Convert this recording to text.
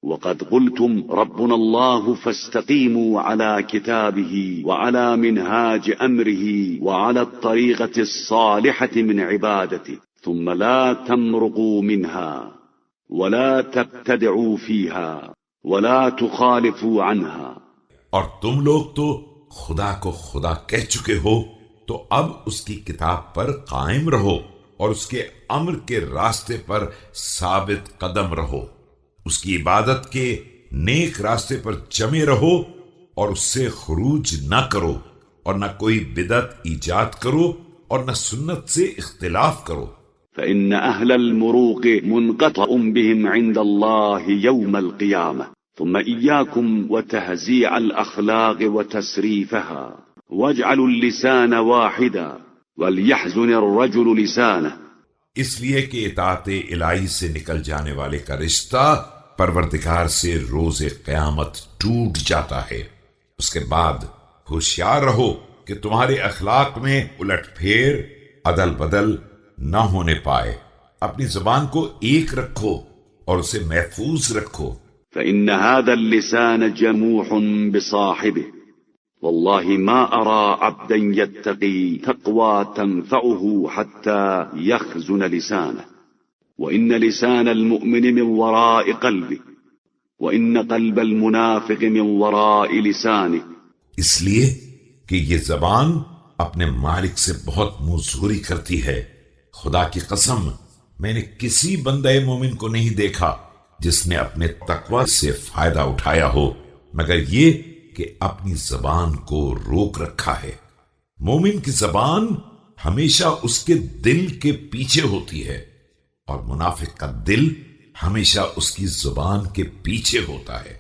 وقد قلتم ربنا الله فاستقيموا على كتابه وعلى منهاج أمره وعلى الطريقة الصالحة من عبادته ثم لا تمرقوا منها ولا تبتدعوا فيها ولا تخالفوا عنها. اور تم لوگ تو خدا کو خدا کہہ چکے ہو، تو اب اس کی کتاب پر قائم رہو اور اس کے امر کے راستے پر ثابت قدم رہو، اس کی عبادت کے نیک راستے پر جمے رہو اور اس سے خروج نہ کرو، اور نہ کوئی بدعت ایجاد کرو اور نہ سنت سے اختلاف کرو. فإن أهل المروق منقطع بهم عند الله يوم القيامة. ثم إياكم وتهزيع الأخلاق وتسريفها واجعلوا اللسان واحدا وليحزن الرجل لسانه. اس لیے کہ اطاعت الہی سے نکل جانے والے کا رشتہ پروردگار سے روز قیامت ٹوٹ جاتا ہے. اس کے بعد ہوشیار رہو کہ تمہارے اخلاق میں الٹ پھیر عدل بدل نہ ہونے پائے. اپنی زبان کو ایک رکھو اور اسے محفوظ رکھو. فإن هذا اللسان جموح بصاحبه والله ما أرى عبدا يتقي تقوى تنفعه حتى يخزن لسانه وإن لسان المؤمن من وراء قلبه وإن قلب المنافق من وراء لسانه. اس لیے کہ یہ زبان اپنے مالک سے بہت منظوری کرتی ہے. خدا کی قسم میں نے کسی بندہ مومن کو نہیں دیکھا جس نے اپنے تقوی سے فائدہ اٹھایا ہو مگر یہ کہ اپنی زبان کو روک رکھا ہے. مومن کی زبان ہمیشہ اس کے دل کے پیچھے ہوتی ہے اور منافق کا دل ہمیشہ اس کی زبان کے پیچھے ہوتا ہے.